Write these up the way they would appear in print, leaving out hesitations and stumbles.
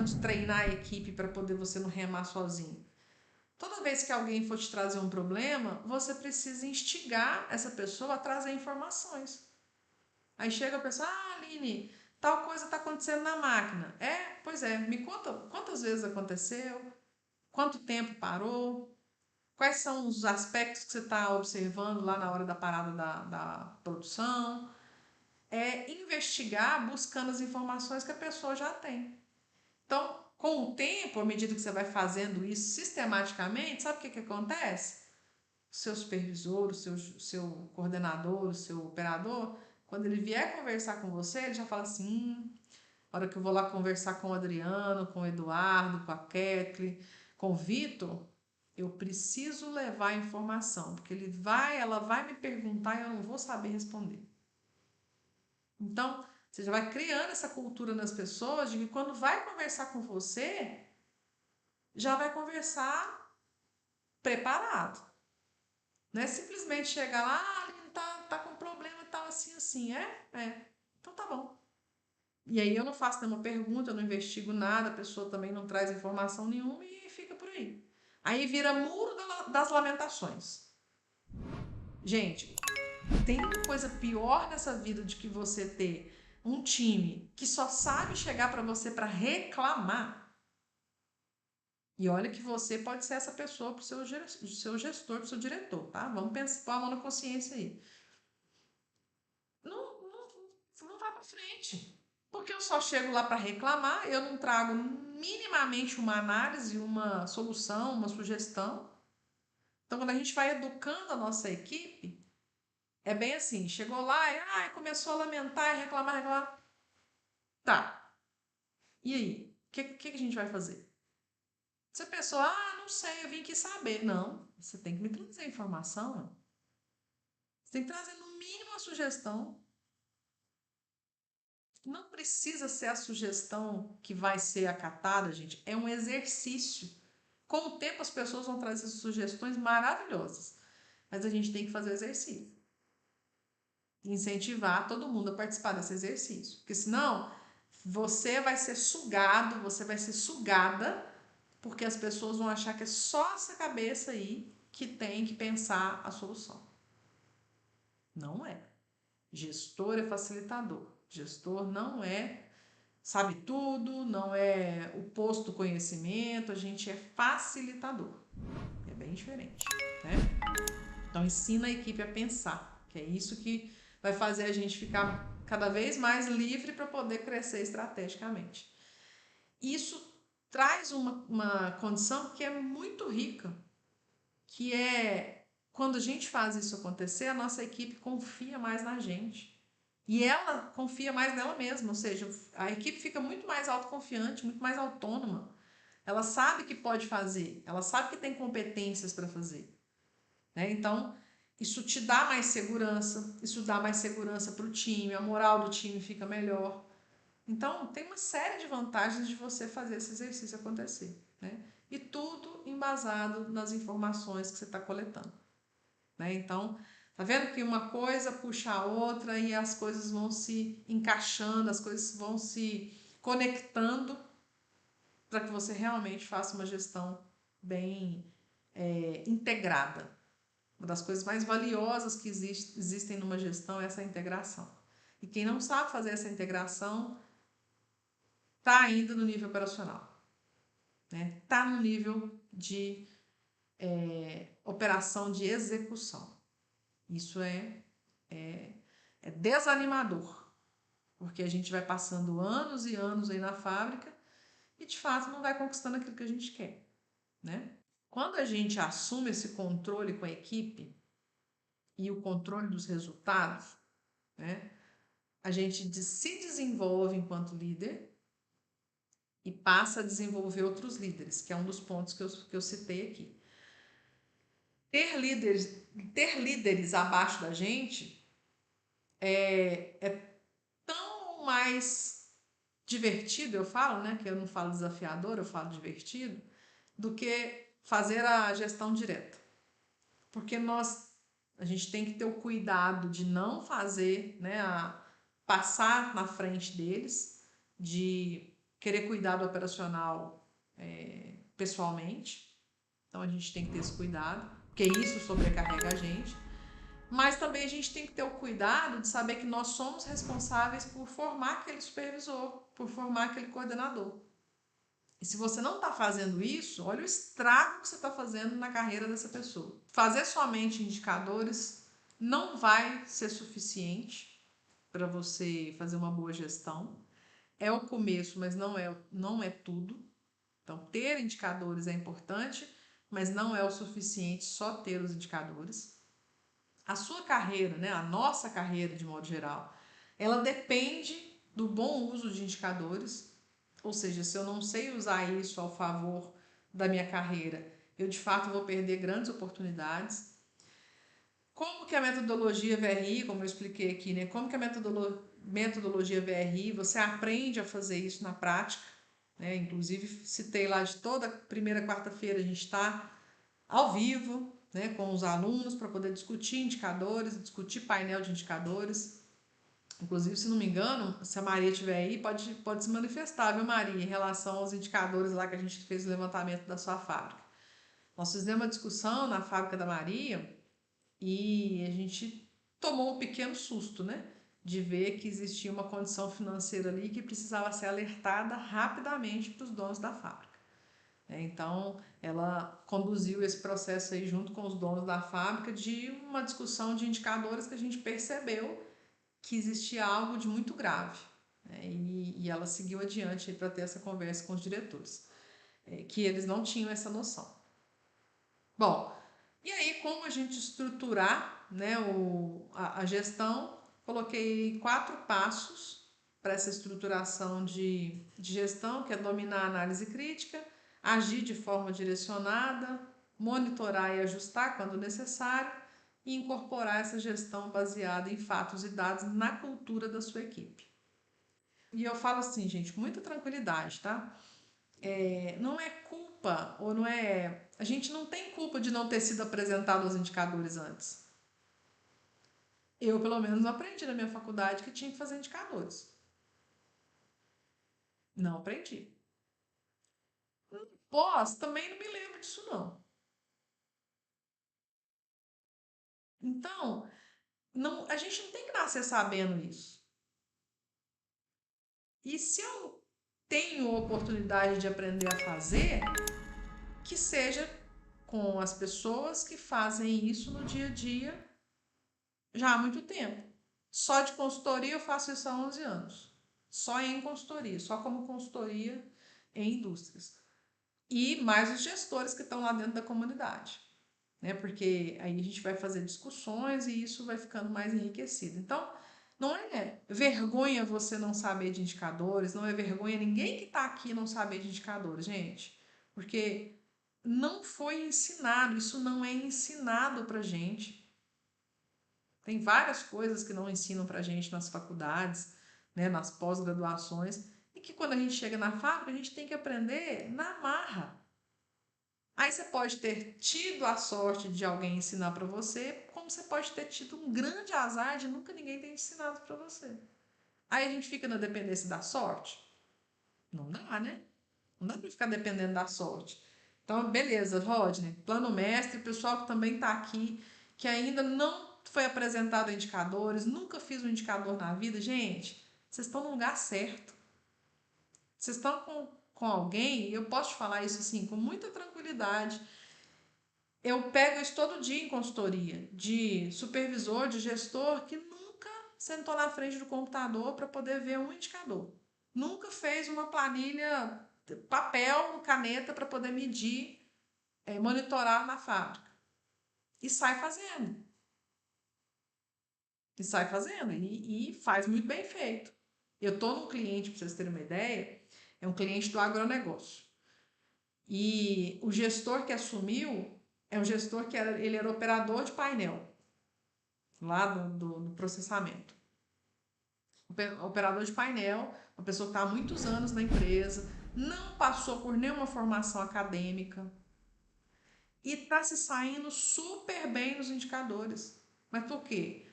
falando de treinar a equipe para poder você não remar sozinho. Toda vez que alguém for te trazer um problema, você precisa instigar essa pessoa a trazer informações. Aí chega a pessoa, Aline, tal coisa está acontecendo na máquina. Pois é, me conta quantas vezes aconteceu, quanto tempo parou, quais são os aspectos que você está observando lá na hora da parada da produção. É investigar buscando as informações que a pessoa já tem. Então, com o tempo, à medida que você vai fazendo isso sistematicamente, sabe o que acontece? O seu supervisor, o seu coordenador, o seu operador, quando ele vier conversar com você, ele já fala assim, a hora que eu vou lá conversar com o Adriano, com o Eduardo, com a Kathleen, com o Vitor, eu preciso levar a informação, porque ela vai me perguntar e eu não vou saber responder. Então, você já vai criando essa cultura nas pessoas de que quando vai conversar com você, já vai conversar preparado. Não é simplesmente chegar lá, ele tá com problema e tal, assim, assim. Então tá bom. E aí eu não faço nenhuma pergunta, eu não investigo nada, a pessoa também não traz informação nenhuma e fica por aí. Aí vira muro das lamentações. Gente, tem coisa pior nessa vida de que você ter um time que só sabe chegar para você para reclamar. E olha que você pode ser essa pessoa para o seu gestor, para o seu diretor, tá? Vamos pensar, pôr a mão na consciência aí. Não vai para frente. Porque eu só chego lá para reclamar, eu não trago minimamente uma análise, uma solução, uma sugestão. Então, quando a gente vai educando a nossa equipe, é bem assim, chegou lá e começou a lamentar e reclamar. Tá, e aí? O que a gente vai fazer? Se a pessoa, não sei, eu vim aqui saber. Não, você tem que me trazer informação. Você tem que trazer no mínimo uma sugestão. Não precisa ser a sugestão que vai ser acatada, gente. É um exercício. Com o tempo as pessoas vão trazer sugestões maravilhosas. Mas a gente tem que fazer o exercício. Incentivar todo mundo a participar desse exercício. Porque senão você vai ser sugado, você vai ser sugada, porque as pessoas vão achar que é só essa cabeça aí que tem que pensar a solução. Não é. Gestor é facilitador. Gestor não sabe tudo, não é o posto do conhecimento, a gente é facilitador. É bem diferente, né? Então ensina a equipe a pensar, que é isso que vai fazer a gente ficar cada vez mais livre para poder crescer estrategicamente. Isso traz uma condição que é muito rica, que é quando a gente faz isso acontecer, a nossa equipe confia mais na gente. E ela confia mais nela mesma, ou seja, a equipe fica muito mais autoconfiante, muito mais autônoma. Ela sabe que pode fazer, ela sabe que tem competências para fazer. Né? Então, isso te dá mais segurança, isso dá mais segurança para o time, a moral do time fica melhor. Então, tem uma série de vantagens de você fazer esse exercício acontecer. Né? E tudo embasado nas informações que você está coletando. Né? Então, tá vendo que uma coisa puxa a outra e as coisas vão se encaixando, as coisas vão se conectando para que você realmente faça uma gestão bem integrada. Uma das coisas mais valiosas que existem numa gestão é essa integração. E quem não sabe fazer essa integração está ainda no nível operacional. Está no nível de operação de execução. Isso é desanimador, porque a gente vai passando anos e anos aí na fábrica e de fato não vai conquistando aquilo que a gente quer, né? Quando a gente assume esse controle com a equipe e o controle dos resultados, né? A gente se desenvolve enquanto líder e passa a desenvolver outros líderes, que é um dos pontos que eu citei aqui. Ter líderes abaixo da gente é tão mais divertido, eu falo, né? Que eu não falo desafiador, eu falo divertido, do que fazer a gestão direta. Porque a gente tem que ter o cuidado de não fazer, né? Passar na frente deles, de querer cuidar do operacional pessoalmente. Então a gente tem que ter esse cuidado, porque isso sobrecarrega a gente. Mas também a gente tem que ter o cuidado de saber que nós somos responsáveis por formar aquele supervisor, por formar aquele coordenador. E se você não está fazendo isso, olha o estrago que você está fazendo na carreira dessa pessoa. Fazer somente indicadores não vai ser suficiente para você fazer uma boa gestão. É o começo, mas não é tudo. Então, ter indicadores é importante, mas não é o suficiente só ter os indicadores. A sua carreira, né, a nossa carreira de modo geral, ela depende do bom uso de indicadores. Ou seja, se eu não sei usar isso ao favor da minha carreira, eu de fato vou perder grandes oportunidades. Como que a metodologia VRI, como eu expliquei aqui, né? Como que a metodologia VRI, você aprende a fazer isso na prática, né? Inclusive, citei lá de toda primeira quarta-feira, a gente está ao vivo, né, com os alunos para poder discutir indicadores, discutir painel de indicadores. Inclusive, se não me engano, se a Maria estiver aí, pode se manifestar, viu, Maria, em relação aos indicadores lá que a gente fez o levantamento da sua fábrica. Nós fizemos uma discussão na fábrica da Maria e a gente tomou um pequeno susto, né? De ver que existia uma condição financeira ali que precisava ser alertada rapidamente para os donos da fábrica. Então, ela conduziu esse processo aí junto com os donos da fábrica de uma discussão de indicadores que a gente percebeu que existia algo de muito grave. E ela seguiu adiante para ter essa conversa com os diretores, que eles não tinham essa noção. Bom, e aí como a gente estruturar, né, a gestão, coloquei 4 passos para essa estruturação de gestão, que é dominar a análise crítica, agir de forma direcionada, monitorar e ajustar quando necessário e incorporar essa gestão baseada em fatos e dados na cultura da sua equipe. E eu falo assim, gente, com muita tranquilidade, tá? Não é culpa, ou não é. A gente não tem culpa de não ter sido apresentado os indicadores antes. Eu, pelo menos, aprendi na minha faculdade que tinha que fazer indicadores. Não aprendi. Pós, também não me lembro disso, não. Então, a gente não tem que nascer sabendo isso. E se eu tenho oportunidade de aprender a fazer, que seja com as pessoas que fazem isso no dia a dia já há muito tempo. Só de consultoria eu faço isso há 11 anos. Só em consultoria, só como consultoria em indústrias. E mais os gestores que estão lá dentro da comunidade, né? Porque aí a gente vai fazer discussões e isso vai ficando mais enriquecido. Então, não é vergonha você não saber de indicadores, não é vergonha ninguém que está aqui não saber de indicadores, gente. Porque não foi ensinado, isso não é ensinado pra gente. Tem várias coisas que não ensinam pra gente nas faculdades, né, nas pós-graduações, e que quando a gente chega na fábrica, a gente tem que aprender na marra. Aí você pode ter tido a sorte de alguém ensinar para você, como você pode ter tido um grande azar de nunca ninguém ter ensinado para você. Aí a gente fica na dependência da sorte? Não dá, né? Não dá para ficar dependendo da sorte. Então, beleza, Rodney, plano mestre, o pessoal que também está aqui, que ainda não foi apresentado indicadores, nunca fiz um indicador na vida, gente, vocês estão no lugar certo. Vocês estão com alguém, e eu posso te falar isso assim, com muita tranquilidade. Eu pego isso todo dia em consultoria, de supervisor, de gestor, que nunca sentou na frente do computador para poder ver um indicador. Nunca fez uma planilha, papel, caneta para poder medir, monitorar na fábrica. E sai fazendo. E sai fazendo. E faz muito bem feito. Eu estou num cliente, para vocês terem uma ideia, é um cliente do agronegócio. E o gestor que assumiu é um gestor que ele era operador de painel, lá do processamento. Operador de painel, uma pessoa que está há muitos anos na empresa, não passou por nenhuma formação acadêmica e está se saindo super bem nos indicadores. Mas por quê?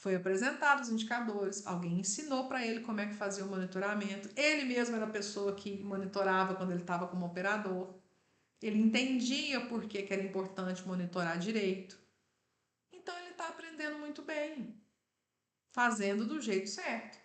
Foi apresentado os indicadores, alguém ensinou para ele como é que fazia o monitoramento. Ele mesmo era a pessoa que monitorava quando ele estava como operador. Ele entendia por que era importante monitorar direito. Então ele está aprendendo muito bem, fazendo do jeito certo.